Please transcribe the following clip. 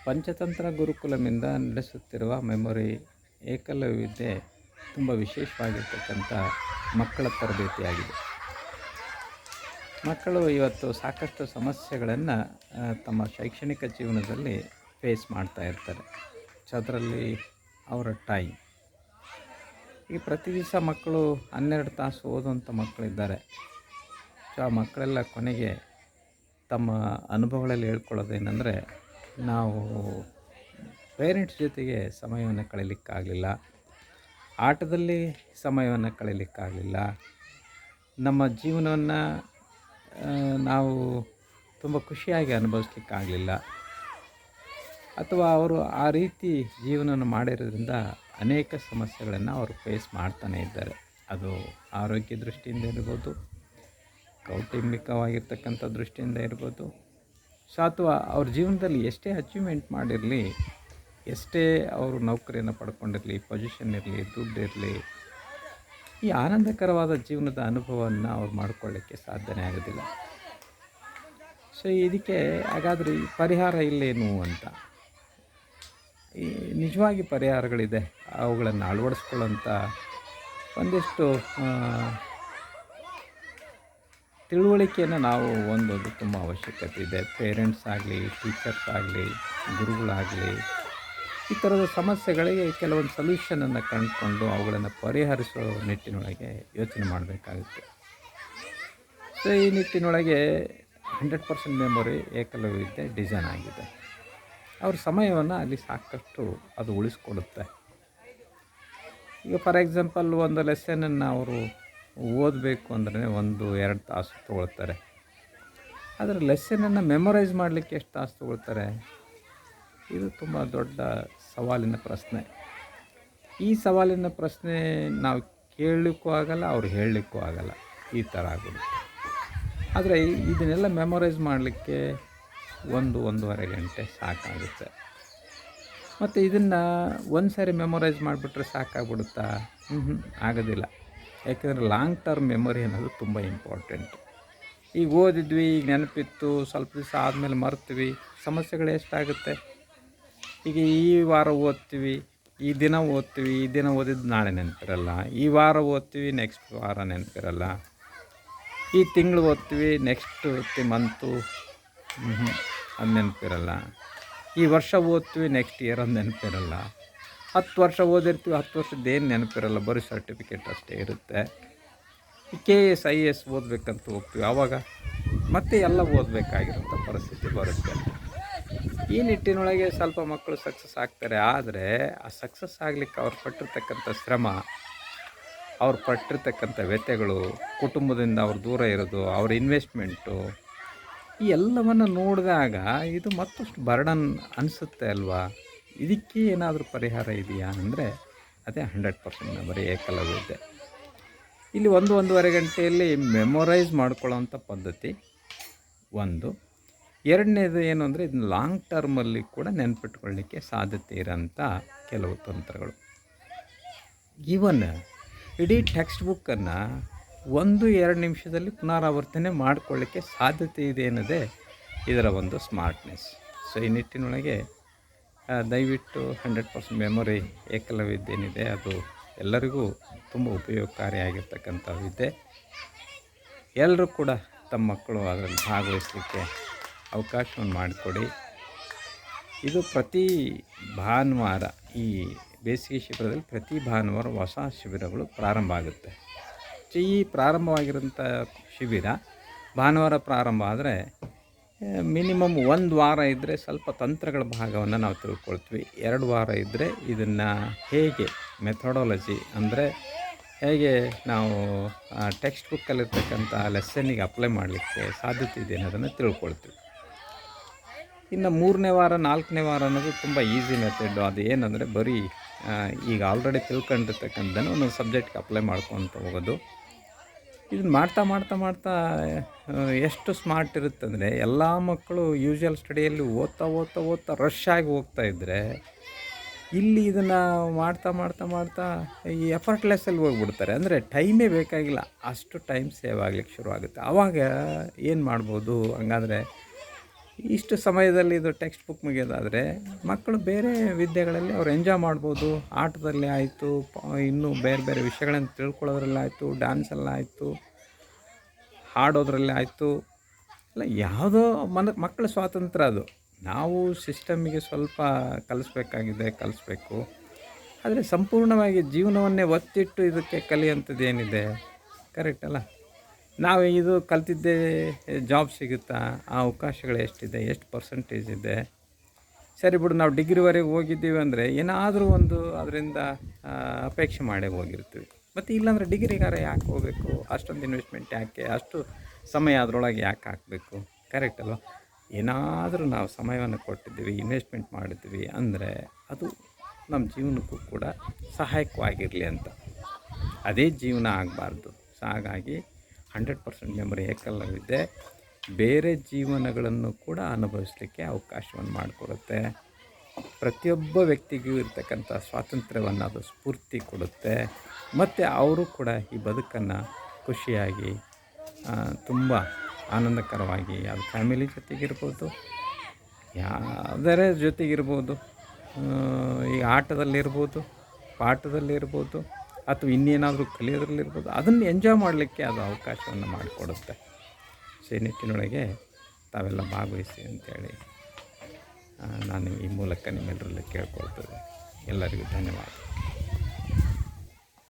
ಪಂಚತಂತ್ರ ಗುರುಕುಲಮಿಂದ ನಡೆಸುತ್ತಿರುವ ಮೆಮೊರಿ ಏಕಲವ್ಯ ವಿದ್ಯೆ ತುಂಬ ವಿಶೇಷವಾಗಿರ್ತಕ್ಕಂಥ ಮಕ್ಕಳ ತರಬೇತಿಯಾಗಿದೆ. ಮಕ್ಕಳು ಇವತ್ತು ಸಾಕಷ್ಟು ಸಮಸ್ಯೆಗಳನ್ನು ತಮ್ಮ ಶೈಕ್ಷಣಿಕ ಜೀವನದಲ್ಲಿ ಫೇಸ್ ಮಾಡ್ತಾ ಇರ್ತಾರೆ. ಅದರಲ್ಲಿ ಅವರ ಟೈಮ್ ಈಗ ಪ್ರತಿ ದಿವಸ ಮಕ್ಕಳು 12 ತಾಸು ಓದುವಂಥ ಮಕ್ಕಳಿದ್ದಾರೆ. ಆ ಮಕ್ಕಳೆಲ್ಲ ಕೊನೆಗೆ ತಮ್ಮ ಅನುಭವಗಳಲ್ಲಿ ಹೇಳ್ಕೊಳ್ಳೋದೇನೆಂದರೆ, ನಾವು ಪೇರೆಂಟ್ಸ್ ಜೊತೆಗೆ ಸಮಯವನ್ನು ಕಳೀಲಿಕ್ಕಾಗಲಿಲ್ಲ, ಆಟದಲ್ಲಿ ಸಮಯವನ್ನು ಕಳೀಲಿಕ್ಕಾಗಲಿಲ್ಲ, ನಮ್ಮ ಜೀವನವನ್ನು ನಾವು ತುಂಬ ಖುಷಿಯಾಗಿ ಅನುಭವಿಸ್ಲಿಕ್ಕಾಗಲಿಲ್ಲ, ಅಥವಾ ಅವರು ಆ ರೀತಿ ಜೀವನವನ್ನು ಮಾಡಿರೋದ್ರಿಂದ ಅನೇಕ ಸಮಸ್ಯೆಗಳನ್ನು ಅವರು ಫೇಸ್ ಮಾಡ್ತಾನೇ ಇದ್ದಾರೆ. ಅದು ಆರೋಗ್ಯ ದೃಷ್ಟಿಯಿಂದ ಇರ್ಬೋದು, ಕೌಟುಂಬಿಕವಾಗಿರ್ತಕ್ಕಂಥ ದೃಷ್ಟಿಯಿಂದ ಇರ್ಬೋದು, ಅಥವಾ ಅವ್ರ ಜೀವನದಲ್ಲಿ ಎಷ್ಟೇ ಅಚೀವ್ಮೆಂಟ್ ಮಾಡಿರಲಿ, ಎಷ್ಟೇ ಅವರು ನೌಕರಿಯನ್ನು ಪಡ್ಕೊಂಡಿರಲಿ, ಪೊಸಿಷನ್ ಇರಲಿ, ದುಡ್ಡಿರಲಿ, ಈ ಆನಂದಕರವಾದ ಜೀವನದ ಅನುಭವವನ್ನು ಅವ್ರು ಮಾಡ್ಕೊಳ್ಳಿಕ್ಕೆ ಸಾಧ್ಯನೇ ಆಗೋದಿಲ್ಲ. ಸೊ ಇದಕ್ಕೆ ಹಾಗಾದರೆ ಈ ಪರಿಹಾರ ಇಲ್ಲೇನು ಅಂತ, ಈ ನಿಜವಾಗಿ ಪರಿಹಾರಗಳಿದೆ. ಅವುಗಳನ್ನು ಅಳವಡಿಸ್ಕೊಳ್ಳೋಂಥ ಒಂದಿಷ್ಟು ತಿಳುವಳಿಕೆಯನ್ನು ನಾವು ಹೊಂದೋದು ತುಂಬ ಅವಶ್ಯಕತೆ ಇದೆ. ಪೇರೆಂಟ್ಸ್ ಆಗಲಿ, ಟೀಚರ್ಸ್ ಆಗಲಿ, ಗುರುಗಳಾಗಲಿ, ಈ ಥರದ ಸಮಸ್ಯೆಗಳಿಗೆ ಕೆಲವೊಂದು ಸೊಲ್ಯೂಷನನ್ನು ಕಂಡುಕೊಂಡು ಅವುಗಳನ್ನು ಪರಿಹರಿಸೋ ನಿಟ್ಟಿನೊಳಗೆ ಯೋಚನೆ ಮಾಡಬೇಕಾಗುತ್ತೆ. ಸೊ ಈ ನಿಟ್ಟಿನೊಳಗೆ 100% ಮೆಮೊರಿ ಏಕಲವ್ಯ ವಿದ್ಯೆ ಡಿಸೈನ್ ಆಗಿದೆ. ಅವ್ರ ಸಮಯವನ್ನು ಅಲ್ಲಿ ಸಾಕಷ್ಟು ಅದು ಉಳಿಸ್ಕೊಡುತ್ತೆ. ಈಗ ಫಾರ್ ಎಕ್ಸಾಂಪಲ್ ಒಂದು ಲೆಸನನ್ನು ಅವರು ಓದಬೇಕು ಅಂದರೆ 1-2 ತಾಸು ತೊಗೊಳ್ತಾರೆ. ಆದರೆ ಲೆಸನನ್ನು ಮೆಮೊರೈಸ್ ಮಾಡಲಿಕ್ಕೆ ಎಷ್ಟು ತಾಸು ತೊಗೊಳ್ತಾರೆ? ಇದು ತುಂಬ ದೊಡ್ಡ ಸವಾಲಿನ ಪ್ರಶ್ನೆ. ಈ ಸವಾಲಿನ ಪ್ರಶ್ನೆ ನಾವು ಕೇಳಲಿಕ್ಕೂ ಆಗಲ್ಲ, ಅವ್ರು ಹೇಳಲಿಕ್ಕೂ ಆಗಲ್ಲ, ಈ ಥರ ಆಗುತ್ತೆ. ಆದರೆ ಇದನ್ನೆಲ್ಲ ಮೆಮೊರೈಸ್ ಮಾಡಲಿಕ್ಕೆ 1-1.5 ಗಂಟೆ ಸಾಕಾಗುತ್ತೆ. ಮತ್ತು ಇದನ್ನು ಒಂದು ಸಾರಿ ಮೆಮೊರೈಸ್ ಮಾಡಿಬಿಟ್ರೆ ಸಾಕಾಗ್ಬಿಡುತ್ತಾ? ಆಗೋದಿಲ್ಲ. ಯಾಕೆಂದರೆ ಲಾಂಗ್ ಟರ್ಮ್ ಮೆಮೊರಿ ಅನ್ನೋದು ತುಂಬ ಇಂಪಾರ್ಟೆಂಟ್. ಈಗ ಓದಿದ್ವಿ, ಈಗ ನೆನಪಿತ್ತು, ಸ್ವಲ್ಪ ದಿವಸ ಆದಮೇಲೆ ಮರ್ತೀವಿ, ಸಮಸ್ಯೆಗಳು ಎಷ್ಟಾಗುತ್ತೆ. ಈಗ ಈ ವಾರ ಓದ್ತೀವಿ, ಈ ದಿನ ಓದ್ತೀವಿ, ಈ ದಿನ ಓದಿದ್ದು ನಾಳೆ ನೆನಪಿರಲ್ಲ, ಈ ವಾರ ಓದ್ತೀವಿ, ನೆಕ್ಸ್ಟ್ ವಾರ ನೆನಪಿರಲ್ಲ, ಈ ತಿಂಗಳು ಓದ್ತೀವಿ, ನೆಕ್ಸ್ಟ್ ಮಂತು ಅದು ನೆನಪಿರಲ್ಲ, ಈ ವರ್ಷ ಓದ್ತೀವಿ, ನೆಕ್ಸ್ಟ್ ಇಯರ್ ಅದು ನೆನಪಿರಲ್ಲ, 10 ವರ್ಷ ಓದಿರ್ತೀವಿ, 10 ವರ್ಷದ್ದೇನು ನೆನಪಿರಲ್ಲ, ಬರೀ ಸರ್ಟಿಫಿಕೇಟ್ ಅಷ್ಟೇ ಇರುತ್ತೆ. ಈ KS IAS ಓದಬೇಕಂತ ಹೋಗ್ತೀವಿ, ಆವಾಗ ಮತ್ತೆ ಎಲ್ಲ ಓದಬೇಕಾಗಿರೋಂಥ ಪರಿಸ್ಥಿತಿ ಬರುತ್ತೆ. ಈ ನಿಟ್ಟಿನೊಳಗೆ ಸ್ವಲ್ಪ ಮಕ್ಕಳು ಸಕ್ಸಸ್ ಆಗ್ತಾರೆ. ಆದರೆ ಆ ಸಕ್ಸಸ್ ಆಗಲಿಕ್ಕೆ ಅವ್ರು ಪಟ್ಟಿರ್ತಕ್ಕಂಥ ಶ್ರಮ, ಅವ್ರು ಪಟ್ಟಿರ್ತಕ್ಕಂಥ ವ್ಯತ್ಯೆಗಳು, ಕುಟುಂಬದಿಂದ ಅವ್ರು ದೂರ ಇರೋದು, ಅವ್ರ ಇನ್ವೆಸ್ಟ್ಮೆಂಟು, ಈ ಎಲ್ಲವನ್ನು ನೋಡಿದಾಗ ಇದು ಮತ್ತಷ್ಟು ಬರ್ಡನ್ ಅನಿಸುತ್ತೆ ಅಲ್ವಾ? ಇದಕ್ಕೆ ಏನಾದರೂ ಪರಿಹಾರ ಇದೆಯಾ ಅಂದರೆ ಅದೇ 100% ಮೆಮೊರಿ ಏಕಲವ್ಯ ವಿದ್ಯೆ. ಇಲ್ಲಿ 1-1.5 ಗಂಟೆಯಲ್ಲಿ ಮೆಮೊರೈಸ್ ಮಾಡ್ಕೊಳ್ಳೋವಂಥ ಪದ್ಧತಿ ಒಂದು. ಎರಡನೇದು ಏನು ಅಂದರೆ, ಇದನ್ನ ಲಾಂಗ್ ಟರ್ಮಲ್ಲಿ ಕೂಡ ನೆನಪಿಟ್ಕೊಳ್ಳಿಕ್ಕೆ ಸಾಧ್ಯತೆ ಇರೋಂಥ ಕೆಲವು ತಂತ್ರಗಳು. ಈವನ್ ಇಡೀ ಟೆಕ್ಸ್ಟ್ ಬುಕ್ಕನ್ನು 1-2 ನಿಮಿಷದಲ್ಲಿ ಪುನರಾವರ್ತನೆ ಮಾಡಿಕೊಳ್ಳಿಕ್ಕೆ ಸಾಧ್ಯತೆ ಇದೆ ಅನ್ನೋದೇ ಇದರ ಒಂದು ಸ್ಮಾರ್ಟ್ನೆಸ್. ಸೊ ಈ ನಿಟ್ಟಿನೊಳಗೆ ದಯವಿಟ್ಟು 100% ಮೆಮೊರಿ ಏಕಲವ್ಯ ವಿದ್ಯೆ ಏನಿದೆ ಅದು ಎಲ್ಲರಿಗೂ ತುಂಬ ಉಪಯೋಗಕಾರಿಯಾಗಿರ್ತಕ್ಕಂಥ ವಿದ್ಯೆ. ಎಲ್ಲರೂ ಕೂಡ ತಮ್ಮ ಮಕ್ಕಳು ಅದರಲ್ಲಿ ಭಾಗವಹಿಸಲಿಕ್ಕೆ ಅವಕಾಶವನ್ನು ಮಾಡಿಕೊಡಿ. ಇದು ಪ್ರತಿ ಭಾನುವಾರ, ಈ ಬೇಸಿಗೆ ಶಿಬಿರದಲ್ಲಿ ಪ್ರತಿ ಭಾನುವಾರ ಹೊಸ ಶಿಬಿರಗಳು ಪ್ರಾರಂಭ ಆಗುತ್ತೆ. ಈ ಪ್ರಾರಂಭವಾಗಿರೋಂಥ ಶಿಬಿರ ಭಾನುವಾರ ಪ್ರಾರಂಭ ಆದರೆ ಮಿನಿಮಮ್ 1 ವಾರ ಇದ್ದರೆ ಸ್ವಲ್ಪ ತಂತ್ರಗಳ ಭಾಗವನ್ನು ನಾವು ತಿಳ್ಕೊಳ್ತೀವಿ. 2 ವಾರ ಇದ್ದರೆ ಇದನ್ನು ಹೇಗೆ ಮೆಥಡಾಲಜಿ ಅಂದರೆ ಹೇಗೆ ನಾವು ಟೆಕ್ಸ್ಟ್ ಬುಕ್ಕಲ್ಲಿರ್ತಕ್ಕಂಥ ಲೆಸನ್ನಿಗೆ ಅಪ್ಲೈ ಮಾಡಲಿಕ್ಕೆ ಸಾಧ್ಯತೆ ಇದೆ ಅನ್ನೋದನ್ನು ತಿಳ್ಕೊಳ್ತೀವಿ. ಇನ್ನು 3ನೇ ವಾರ 4ನೇ ವಾರ ಅನ್ನೋದು ತುಂಬ ಈಸಿ ಮೆಥಡು. ಅದು ಏನಂದರೆ ಬರೀ ಈಗ ಆಲ್ರೆಡಿ ತಿಳ್ಕೊಂಡಿರ್ತಕ್ಕಂಥದ್ದನ್ನು ಒಂದೊಂದು ಸಬ್ಜೆಕ್ಟ್ಗೆ ಅಪ್ಲೈ ಮಾಡ್ಕೊತ ಹೋಗೋದು. ಇದನ್ನು ಮಾಡ್ತಾ ಮಾಡ್ತಾ ಮಾಡ್ತಾ ಎಷ್ಟು ಸ್ಮಾರ್ಟ್ ಇರುತ್ತಂದರೆ, ಎಲ್ಲ ಮಕ್ಕಳು ಯೂಶುವಲ್ ಸ್ಟಡಿಯಲ್ಲಿ ಓದ್ತಾ ಓದ್ತಾ ಓದ್ತಾ ರಶ್ ಆಗಿ ಹೋಗ್ತಾ ಇದ್ದರೆ, ಇಲ್ಲಿ ಇದನ್ನು ಮಾಡ್ತಾ ಮಾಡ್ತಾ ಮಾಡ್ತಾ ಈ ಎಫರ್ಟ್ಲೆಸ್ಸಲ್ಲಿ ಹೋಗ್ಬಿಡ್ತಾರೆ. ಅಂದರೆ ಟೈಮೇ ಬೇಕಾಗಿಲ್ಲ, ಅಷ್ಟು ಟೈಮ್ ಸೇವ್ ಆಗಲಿಕ್ಕೆ ಶುರುವಾಗುತ್ತೆ. ಆವಾಗ ಏನು ಮಾಡ್ಬೋದು? ಹಂಗಾದರೆ ಇಷ್ಟು ಸಮಯದಲ್ಲಿ ಇದು ಟೆಕ್ಸ್ಟ್ ಬುಕ್ ಮುಗಿಯೋದಾದರೆ ಮಕ್ಕಳು ಬೇರೆ ವಿದ್ಯೆಗಳಲ್ಲಿ ಅವ್ರು ಎಂಜಾಯ್ ಮಾಡ್ಬೋದು. ಆಟದಲ್ಲಿ ಆಯಿತು, ಇನ್ನೂ ಬೇರೆ ಬೇರೆ ವಿಷಯಗಳನ್ನು ತಿಳ್ಕೊಳ್ಳೋದ್ರಲ್ಲಾಯಿತು, ಡ್ಯಾನ್ಸಲ್ಲಾಯಿತು, ಹಾಡೋದ್ರಲ್ಲಿ ಆಯಿತು, ಇಲ್ಲ ಯಾವುದೋ ಮಕ್ಕಳ ಸ್ವಾತಂತ್ರ್ಯ ಅದು. ನಾವು ಸಿಸ್ಟಮಿಗೆ ಸ್ವಲ್ಪ ಕಲಿಸ್ಬೇಕು. ಆದರೆ ಸಂಪೂರ್ಣವಾಗಿ ಜೀವನವನ್ನೇ ಒತ್ತಿಟ್ಟು ಇದಕ್ಕೆ ಕಲಿಯುವಂಥದ್ದು ಏನಿದೆ, ಕರೆಕ್ಟ್ ಅಲ್ಲ? ನಾವು ಇದು ಕಲ್ತಿದ್ದೇ ಜಾಬ್ ಸಿಗುತ್ತಾ, ಆ ಅವಕಾಶಗಳು ಎಷ್ಟಿದೆ, ಎಷ್ಟು ಪರ್ಸೆಂಟೇಜ್ ಇದೆ, ಸರಿ ಬಿಡು ನಾವು ಡಿಗ್ರಿವರೆಗೆ ಹೋಗಿದ್ದೀವಿ ಅಂದರೆ ಏನಾದರೂ ಒಂದು ಅದರಿಂದ ಅಪೇಕ್ಷೆ ಮಾಡೇ ಹೋಗಿರ್ತೀವಿ. ಮತ್ತು ಇಲ್ಲಾಂದರೆ ಡಿಗ್ರಿಗಾರ ಯಾಕೆ ಹೋಗಬೇಕು, ಅಷ್ಟೊಂದು ಇನ್ವೆಸ್ಟ್ಮೆಂಟ್ ಯಾಕೆ, ಅಷ್ಟು ಸಮಯ ಅದರೊಳಗೆ ಯಾಕೆ ಹಾಕಬೇಕು, ಕರೆಕ್ಟ್ ಅಲ್ವ? ಏನಾದರೂ ನಾವು ಸಮಯವನ್ನು ಕೊಟ್ಟಿದ್ದೀವಿ, ಇನ್ವೆಸ್ಟ್ಮೆಂಟ್ ಮಾಡಿದ್ದೀವಿ ಅಂದರೆ ಅದು ನಮ್ಮ ಜೀವನಕ್ಕೂ ಕೂಡ ಸಹಾಯಕವಾಗಿರಲಿ ಅಂತ. ಅದೇ ಜೀವನ ಆಗಬಾರ್ದು. ಸೊ ಹಾಗಾಗಿ 100% ಮೆಮೊರಿ ಏಕಲ್ಲವಿದೆ ಬೇರೆ ಜೀವನಗಳನ್ನು ಕೂಡ ಅನುಭವಿಸಲಿಕ್ಕೆ ಅವಕಾಶವನ್ನು ಮಾಡಿಕೊಡುತ್ತೆ. ಪ್ರತಿಯೊಬ್ಬ ವ್ಯಕ್ತಿಗೂ ಇರ್ತಕ್ಕಂಥ ಸ್ವಾತಂತ್ರ್ಯವನ್ನು ಅದು ಸ್ಫೂರ್ತಿ ಕೊಡುತ್ತೆ. ಮತ್ತು ಅವರು ಕೂಡ ಈ ಬದುಕನ್ನು ಖುಷಿಯಾಗಿ ತುಂಬ ಆನಂದಕರವಾಗಿ ಅದು ಫ್ಯಾಮಿಲಿ ಜೊತೆಗಿರ್ಬೋದು, ಯಾವುದರ ಜೊತೆಗಿರ್ಬೋದು, ಈ ಆಟದಲ್ಲಿರ್ಬೋದು, ಪಾಠದಲ್ಲಿರ್ಬೋದು, ಅಥವಾ ಇನ್ನೇನಾದರೂ ಕಲಿಯೋದ್ರಲ್ಲಿರ್ಬೋದು, ಅದನ್ನು ಎಂಜಾಯ್ ಮಾಡಲಿಕ್ಕೆ ಅದು ಅವಕಾಶವನ್ನು ಮಾಡಿಕೊಡುತ್ತೆ. ಸೊ ಈ ನಿಟ್ಟಿನೊಳಗೆ ತಾವೆಲ್ಲ ಭಾಗವಹಿಸಿ ಅಂತೇಳಿ ನಾನು ಈ ಮೂಲಕ ನಿಮ್ಮೆಲ್ಲರಲ್ಲಿ ಕೇಳ್ಕೊಳ್ತೇನೆ. ಎಲ್ಲರಿಗೂ ಧನ್ಯವಾದ.